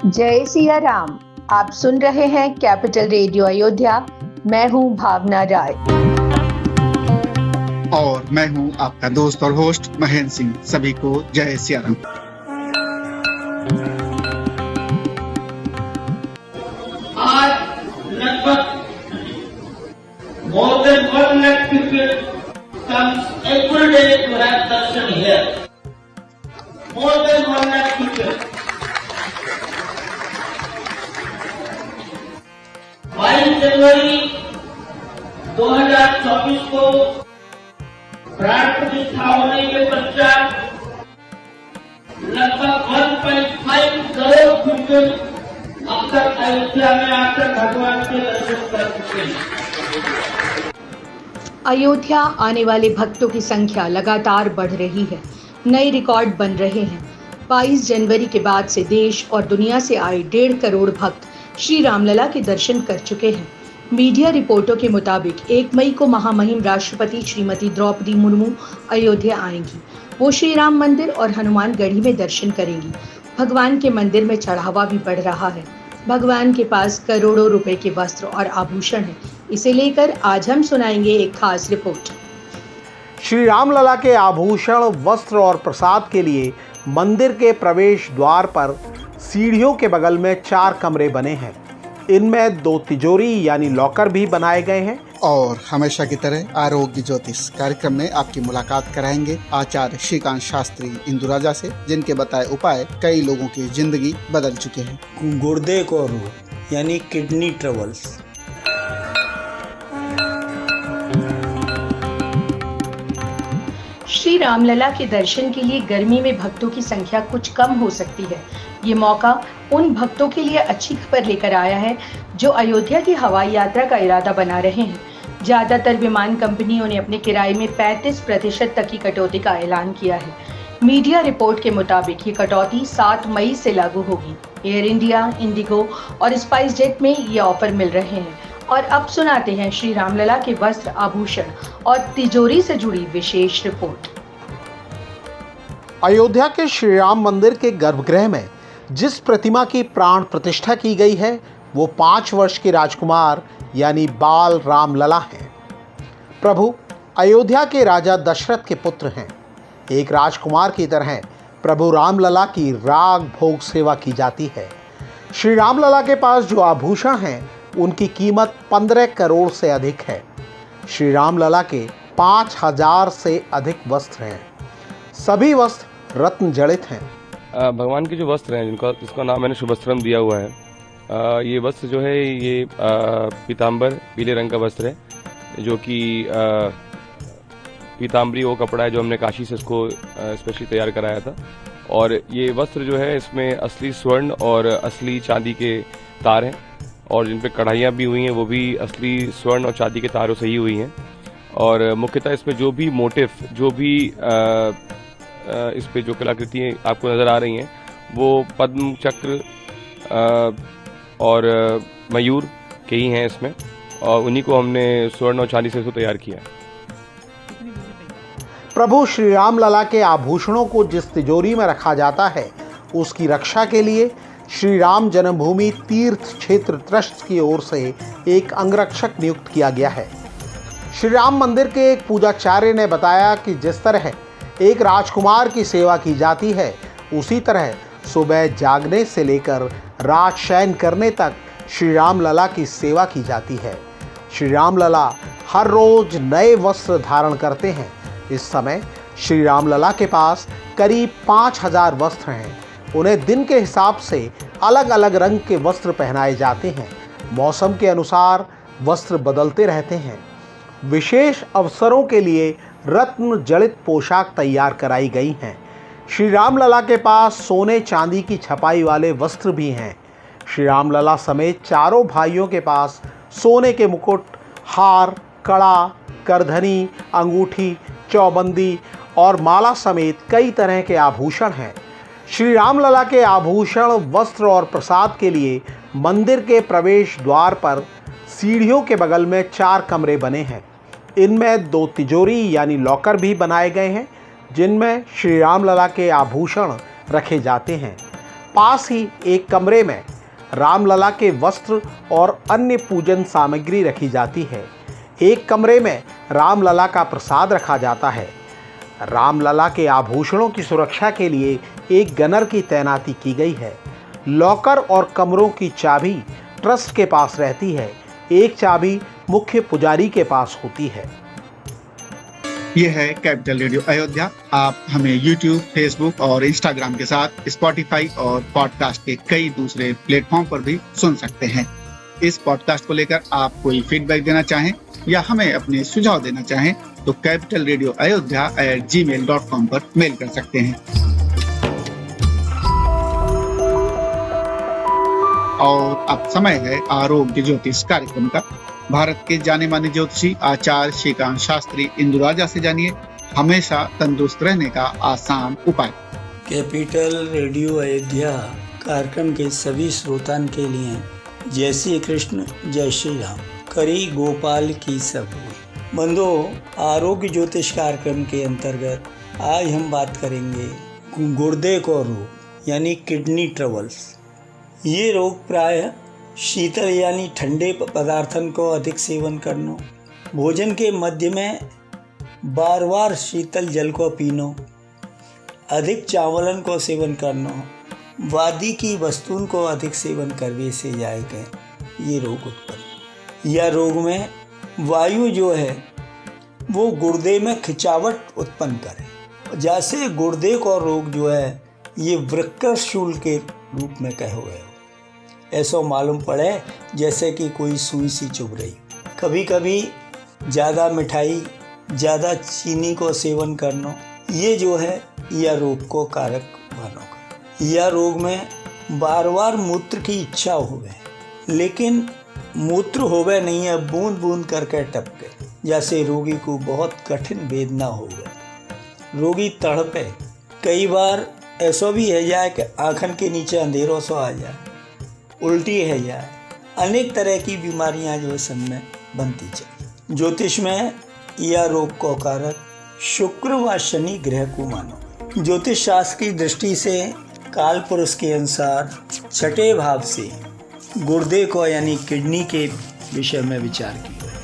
जय सिया राम। आप सुन रहे हैं कैपिटल रेडियो अयोध्या। मैं हूं भावना राय और मैं हूं आपका दोस्त और होस्ट महेंद्र सिंह। सभी को जय सिया राम। आज लगभग more than 1 lakh people comes every day to have darshan here. More than 1 lakh people. 22 जनवरी 2024 को प्राण प्रतिष्ठा होने के पश्चात लगभग 1.5 करोड़ पीपल अब तक अयोध्या में आकर भगवान के दर्शन कर चुके हैं। अयोध्या आने वाले भक्तों की संख्या लगातार बढ़ रही है। नए रिकॉर्ड बन रहे हैं। 22 जनवरी के बाद से देश और दुनिया से आए 1.5 करोड़ भक्त श्री रामलला के दर्शन कर चुके हैं। मीडिया रिपोर्टों के मुताबिक 1 मई को महामहिम राष्ट्रपति श्रीमती द्रौपदी मुर्मू अयोध्या आएंगी। वो श्री राम मंदिर और हनुमान गढ़ी में दर्शन करेंगी। भगवान के मंदिर में चढ़ावा भी बढ़ रहा है। भगवान के पास करोड़ों रुपए के वस्त्र और आभूषण हैं। इसे लेकर आज हम सुनाएंगे एक खास रिपोर्ट। श्री रामलला के आभूषण, वस्त्र और प्रसाद के लिए मंदिर के प्रवेश द्वार पर सीढ़ियों के बगल में 4 कमरे बने हैं। इनमें 2 तिजोरी यानी लॉकर भी बनाए गए हैं। और हमेशा की तरह आरोग्य ज्योतिष कार्यक्रम में आपकी मुलाकात कराएंगे आचार्य श्रीकांत शास्त्री इंदुराजा से, जिनके बताए उपाय कई लोगों की जिंदगी बदल चुके हैं। गुर्दे को रोग यानी किडनी ट्रबल्स। श्री रामलला के दर्शन के लिए गर्मी में भक्तों की संख्या कुछ कम हो सकती है। ये मौका उन भक्तों के लिए अच्छी खबर लेकर आया है जो अयोध्या की हवाई यात्रा का इरादा बना रहे हैं। ज्यादातर विमान कंपनियों ने अपने किराए में 35% तक की कटौती का ऐलान किया है। मीडिया रिपोर्ट के मुताबिक ये कटौती 7 मई से लागू होगी। एयर इंडिया, इंडिगो और स्पाइस जेट में ये ऑफर मिल रहे हैं। और अब सुनाते हैं श्री रामलला के वस्त्र, आभूषण और तिजोरी से जुड़ी विशेष रिपोर्ट। अयोध्या के श्री राम मंदिर के गर्भगृह में जिस प्रतिमा की प्राण प्रतिष्ठा की गई है वो 5 वर्ष के राजकुमार यानी बाल रामलला हैं। प्रभु अयोध्या के राजा दशरथ के पुत्र हैं। एक राजकुमार की तरह प्रभु रामलला की राग भोग सेवा की जाती है। श्री रामलला के पास जो आभूषण हैं उनकी कीमत 15 करोड़ से अधिक है। श्री रामलला के 5000 से अधिक वस्त्र हैं। सभी वस्त्र रत्न जड़ित हैं। भगवान के जो वस्त्र हैं जिसका नाम मैंने शुभस्त्रम दिया हुआ है। ये वस्त्र जो है ये पीताम्बर पीले रंग का वस्त्र है, जो कि पीताम्बरी वो कपड़ा है जो हमने काशी से इसको स्पेशली तैयार कराया था। और ये वस्त्र जो है इसमें असली स्वर्ण और असली चांदी के तार हैं, और जिन पे कढ़ाइयाँ भी हुई हैं वो भी असली स्वर्ण और चांदी के तारों से ही हुई हैं। और मुख्यतः इसमें जो भी मोटिफ, जो भी इस पे जो कलाकृतियाँ आपको नज़र आ रही हैं वो पद्म, चक्र और मयूर के ही हैं इसमें, और उन्हीं को हमने स्वर्ण और चांदी से इसको तैयार किया है। प्रभु श्री रामलला के आभूषणों को जिस तिजोरी में रखा जाता है उसकी रक्षा के लिए श्री राम जन्मभूमि तीर्थ क्षेत्र ट्रस्ट की ओर से एक अंगरक्षक नियुक्त किया गया है। श्री राम मंदिर के एक पूजाचार्य ने बताया कि जिस तरह एक राजकुमार की सेवा की जाती है, उसी तरह सुबह जागने से लेकर रात शयन करने तक श्री रामलला की सेवा की जाती है। श्री रामलला हर रोज नए वस्त्र धारण करते हैं। इस समय श्री रामलला के पास करीब 5000 वस्त्र हैं। उन्हें दिन के हिसाब से अलग अलग रंग के वस्त्र पहनाए जाते हैं। मौसम के अनुसार वस्त्र बदलते रहते हैं। विशेष अवसरों के लिए रत्न जड़ित पोशाक तैयार कराई गई हैं। श्री रामलला के पास सोने चांदी की छपाई वाले वस्त्र भी हैं। श्री रामलला समेत चारों भाइयों के पास सोने के मुकुट, हार, कड़ा, करधनी, अंगूठी, चौबंदी और माला समेत कई तरह के आभूषण हैं। श्री रामलला के आभूषण, वस्त्र और प्रसाद के लिए मंदिर के प्रवेश द्वार पर सीढ़ियों के बगल में 4 कमरे बने हैं। इनमें 2 तिजोरी यानी लॉकर भी बनाए गए हैं, जिनमें श्री रामलला के आभूषण रखे जाते हैं। पास ही एक कमरे में रामलला के वस्त्र और अन्य पूजन सामग्री रखी जाती है। एक कमरे में रामलला का प्रसाद रखा जाता है। रामलला के आभूषणों की सुरक्षा के लिए एक गनर की तैनाती की गई है। लॉकर और कमरों की चाबी ट्रस्ट के पास रहती है। एक चाबी मुख्य पुजारी के पास होती है। ये है कैपिटल रेडियो अयोध्या। आप हमें YouTube, Facebook और Instagram के साथ Spotify और पॉडकास्ट के कई दूसरे प्लेटफॉर्म पर भी सुन सकते हैं। इस पॉडकास्ट को लेकर आप कोई फीडबैक देना चाहें या हमें अपने सुझाव देना चाहें तो capitalradioayodhya@gmail.com पर मेल कर सकते हैं। और अब समय है आरोग्य ज्योतिष कार्यक्रम का। भारत के जाने माने ज्योतिषी आचार्य श्रीकांत शास्त्री इंदुराजा से जानिए हमेशा तंदुरुस्त रहने का आसान उपाय। कैपिटल रेडियो अयोध्या कार्यक्रम के सभी श्रोतान के लिए जय श्री कृष्ण, जय श्री राम। करी गोपाल की सब बंधो, आरोग्य ज्योतिष कार्यक्रम के अंतर्गत आज हम बात करेंगे गुर्दे को रोग यानी किडनी ट्रबल्स। ये रोग प्रायः शीतल यानी ठंडे पदार्थन को अधिक सेवन करना, भोजन के मध्य में बार बार शीतल जल को पीना, अधिक चावलन को सेवन करना, वादी की वस्तुओं को अधिक सेवन करने से जाएगा ये रोग उत्पन्न। यह रोग में वायु जो है वो गुर्दे में खिंचावट उत्पन्न करे, जैसे गुर्दे का रोग जो है ये वृक्कशूल के रूप में कहे हुए हो। ऐसा मालूम पड़े जैसे कि कोई सुई सी चुभ रही। कभी कभी ज़्यादा मिठाई, ज़्यादा चीनी को सेवन करना, ये जो है यह रोग को कारक बनोगा। यह रोग में बार बार मूत्र की इच्छा होवे, लेकिन मूत्र होवे नहीं है, बूंद बूंद करके टपके, जैसे रोगी को बहुत कठिन वेदना होवे, रोगी तड़पे। कई बार ऐसा भी है जाए कि आँखन के नीचे अंधेरों सा आ जाए, उल्टी है जाए, अनेक तरह की बीमारियां जो सब में बनती चली। ज्योतिष में यह रोग को कारक शुक्र व शनि ग्रह को मानो। ज्योतिष शास्त्र की दृष्टि से काल पुरुष के अनुसार छठे भाव से गुर्दे को यानी किडनी के विषय में विचार किया है।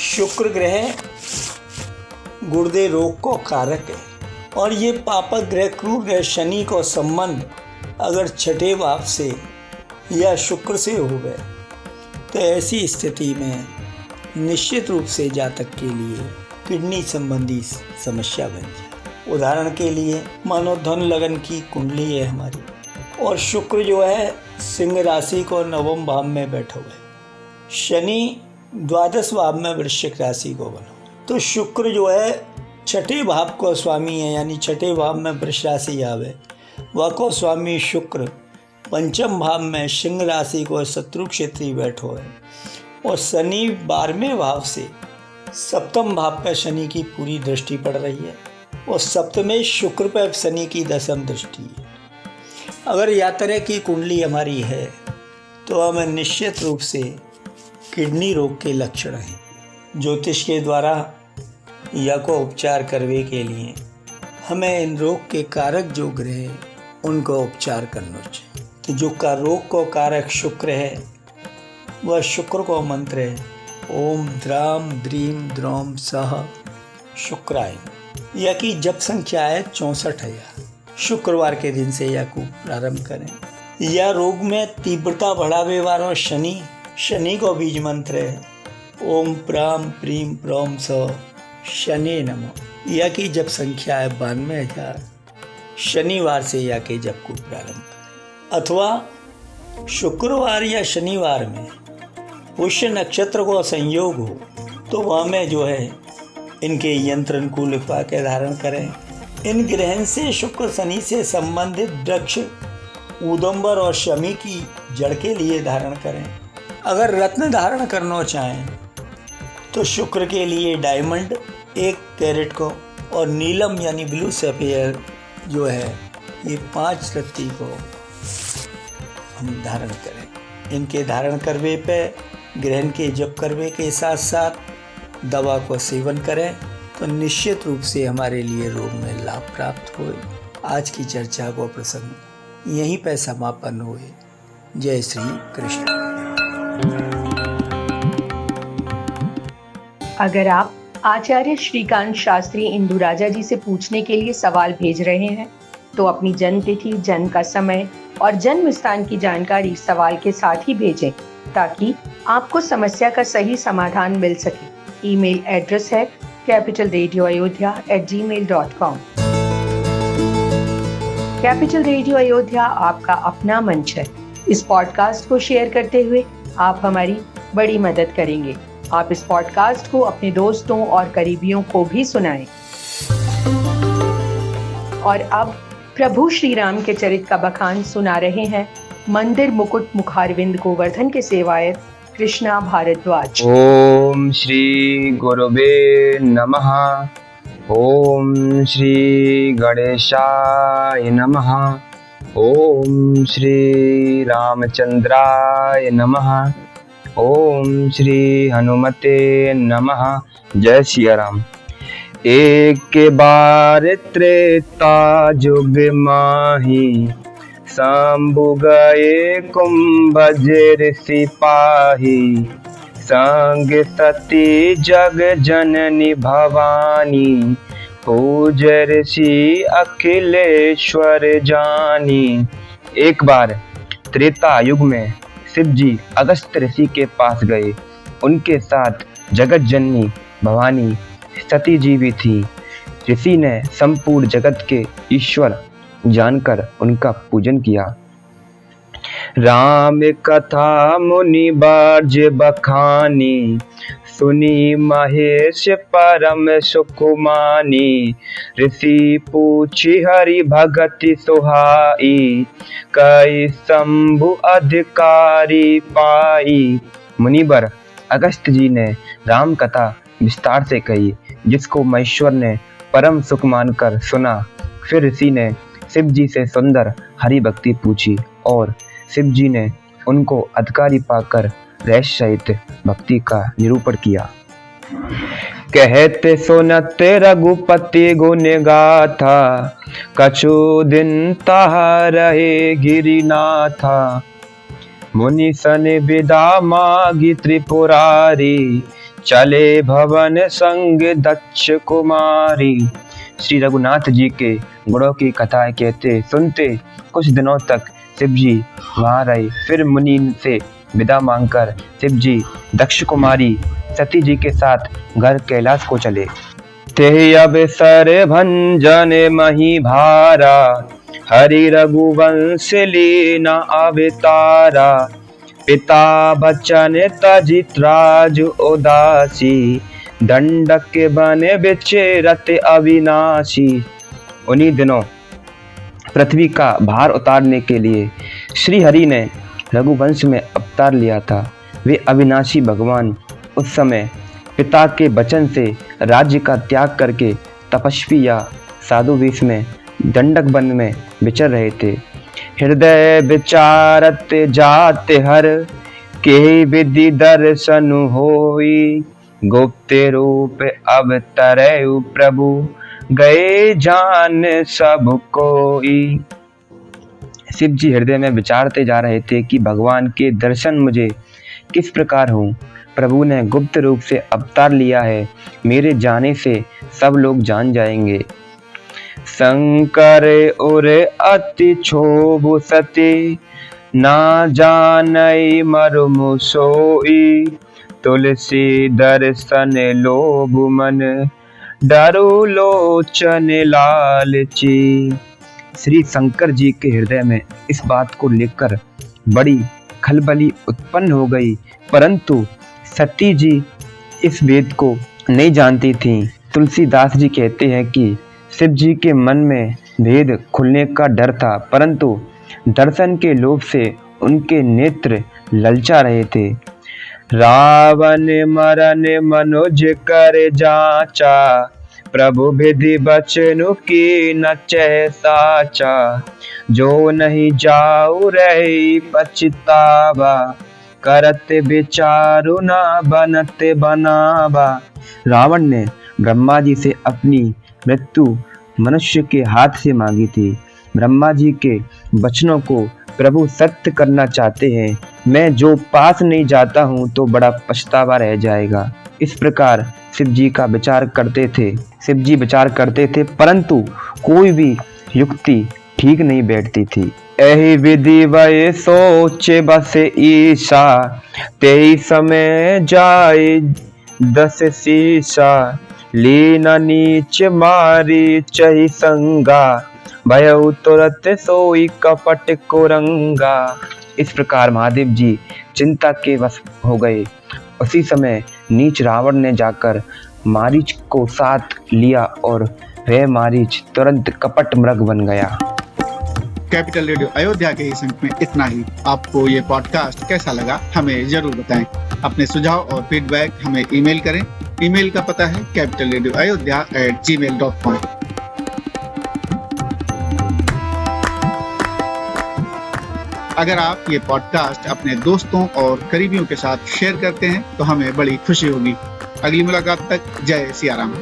शुक्र ग्रह गुर्दे रोग को कारक है और ये पापक ग्रह क्रूर ग्रह शनि को संबंध अगर छठे भाव से या शुक्र से हो गए तो ऐसी स्थिति में निश्चित रूप से जातक के लिए किडनी संबंधी समस्या बन जाए। उदाहरण के लिए मानो धन लगन की कुंडली है हमारी और शुक्र जो है सिंह राशि को नवम भाव में बैठा हुआ है, शनि द्वादश भाव में वृश्चिक राशि को बना, तो शुक्र जो है छठे भाव को स्वामी है, यानी छठे भाव में वृष राशि आवे, वह को स्वामी शुक्र पंचम भाव में सिंह राशि को शत्रु क्षेत्री बैठो है और शनि 12वें भाव से सप्तम भाव पर शनि की पूरी दृष्टि पड़ रही है और सप्तमें शुक्र पर शनि की दशम दृष्टि है। अगर यह तरह की कुंडली हमारी है तो हमें निश्चित रूप से किडनी रोग के लक्षण हैं। ज्योतिष के द्वारा या को उपचार करने के लिए हमें इन रोग के कारक जो ग्रह हैं उनको उपचार करना चाहिए। तो जो का रोग को कारक शुक्र है वह शुक्र को मंत्र है ओम द्राम द्रीम द्रोम सह शुक्राय, यह की जप संख्या है 64,000। शुक्रवार के दिन से यह को प्रारंभ करें। यह रोग में तीव्रता बढ़ावे वाला शनि को बीज मंत्र है ओम प्राम प्रीम प्रोम स शनि नमो, यह की जप संख्या है 92,000। शनिवार से यह के जप को प्रारंभ करें अथवा शुक्रवार या शनिवार में पुष्य नक्षत्र को संयोग हो तो वह में जो है इनके यंत्र को लिखवा के धारण करें। इन ग्रहण से शुक्र शनि से संबंधित वृक्ष ऊदंबर और शमी की जड़ के लिए धारण करें। अगर रत्न धारण करना चाहें तो शुक्र के लिए डायमंड 1 कैरेट को और नीलम यानी ब्लू सफेयर जो है ये 5 रत्ती को हम धारण करें। इनके धारण करने पे ग्रहण के जप करने के साथ साथ दवा को सेवन करें तो निश्चित रूप से हमारे लिए रोग में लाभ प्राप्त हो। आज की चर्चा को प्रसंग यहीं पर समापन हुए। जय श्री कृष्ण। अगर आप आचार्य श्रीकांत शास्त्री इंदु राजा जी से पूछने के लिए सवाल भेज रहे हैं तो अपनी जन्म तिथि, जन्म का समय और जन्म स्थान की जानकारी सवाल के साथ ही भेजें ताकि आपको समस्या का सही समाधान मिल सके। ईमेल एड्रेस है capitalradioayodhya@gmail.com। कैपिटल रेडियो अयोध्या आपका अपना मंच है। इस पॉडकास्ट को शेयर करते हुए आप हमारी बड़ी मदद करेंगे। आप इस पॉडकास्ट को अपने दोस्तों और करीबियों को भी सुनाएं। और अब प्रभु श्री राम के चरित्र का बखान सुना रहे हैं मंदिर मुकुट मुखारविंद गोवर्धन के सेवायत कृष्णा भारद्वाज। ओम श्री गुरुवे नमः। ओम श्री गणेशाय नमः। ओम श्री रामचंद्राय नमः। ओम श्री हनुमते नमः। जय सिया राम। एक बार त्रेता जुग माही, शंभु गए कुंभज सिपाही, संग सती जग जननी भवानी, पूज ऋषि अखिलेश्वर जानी। एक बार त्रेता युग में शिव जी अगस्त ऋषि के पास गए। उनके साथ जगत जननी भवानी सती जी भी थी। ऋषि ने संपूर्ण जगत के ईश्वर जानकर उनका पूजन किया। राम कथा मुनि बाज बखानी, सुनी महेश परम सुकुमानी। ऋषि पूछी हरि भगति सुहाई, कई शंभु अधिकारी पाई। मुनिवर अगस्त जी ने राम कथा विस्तार से कही, जिसको महेश्वर ने परम सुख मानकर सुना। फिर ऋषि ने शिव जी से सुंदर हरि भक्ति पूछी और शिव जी ने उनको अधिकारी पाकर रहस्य सहित भक्ति का निरूपण किया। कहते सुनते रघुपति गुण गाथा, कछु दिन ताहा रहे गिरिनाथा। मुनि सन विदा मागी त्रिपुरारी, चले भवन संग दक्ष कुमारी। श्री रघुनाथ जी के गुणों की कथाएं कहते सुनते कुछ दिनों तक शिव जी वहां रहे। फिर मुनि से विदा मांगकर शिव जी दक्ष कुमारी सती जी के साथ घर कैलाश को चले। ते अवसर भंजन मही भारा, हरि रघुवंश लीना अवतारा। पिता बचन तजित राज उदासी, दंडक बने विचरत अविनाशी। उन्हीं दिनों पृथ्वी का भार उतारने के लिए श्री हरि ने रघुवंश में अवतार लिया था। वे अविनाशी भगवान उस समय पिता के वचन से राज्य का त्याग करके तपस्वी या साधु वेश में दंडक वन में विचर रहे थे। हृदय विचारत जाते हर, के विधि दर्शन होई। गुप्त रूप अवतरयु प्रभु, गए जान सब कोई। शिव जी हृदय में विचारते जा रहे थे कि भगवान के दर्शन मुझे किस प्रकार हों। प्रभु ने गुप्त रूप से अवतार लिया है, मेरे जाने से सब लोग जान जाएंगे। शंकर उर अति क्षोभ सती, ना जानई मर्म सोई। तुलसी दर्शन लोभ मन, डरु लोचन लालची। श्री शंकर जी के हृदय में इस बात को लेकर बड़ी खलबली उत्पन्न हो गई, परंतु सती जी इस भेद को नहीं जानती थीं। तुलसीदास जी कहते हैं कि शिव जी के मन में भेद खुलने का डर था, परंतु दर्शन के लोभ से उनके नेत्र ललचा रहे थे। रावण मरण मनुज कर जाचा, प्रभु विधि बचनु की नचै साचा। जो नहीं जाऊ रही पछतावा, करत विचारु ना बनत बनावा। रावण ने ब्रह्मा जी से अपनी मृत्यु मनुष्य के हाथ से मांगी थी। ब्रह्मा जी के वचनों को प्रभु सत्य करना चाहते हैं। मैं जो पास नहीं जाता हूँ तो बड़ा पछतावा रह जाएगा। इस प्रकार शिव जी विचार करते थे, परंतु कोई भी युक्ति ठीक नहीं बैठती थी। एहि विधि वै सोचे बस ईशा, तेई समय जाए 10 शीशा। लीन नीच मारी चही संगा, भयउ तुरत सोई कपट को रंगा। इस प्रकार महादेव जी चिंता के वश हो गए। उसी समय नीच रावण ने जाकर मारीच को साथ लिया और वह मारीच तुरंत कपट मृग बन गया। कैपिटल रेडियो अयोध्या के इस अंक में इतना ही। आपको ये पॉडकास्ट कैसा लगा हमें जरूर बताएं। अपने सुझाव और फीडबैक हमें ईमेल करें। ईमेल का पता है capitalradioayodhya@gmail.com। अगर आप ये पॉडकास्ट अपने दोस्तों और करीबियों के साथ शेयर करते हैं तो हमें बड़ी खुशी होगी। अगली मुलाकात तक जय सिया राम।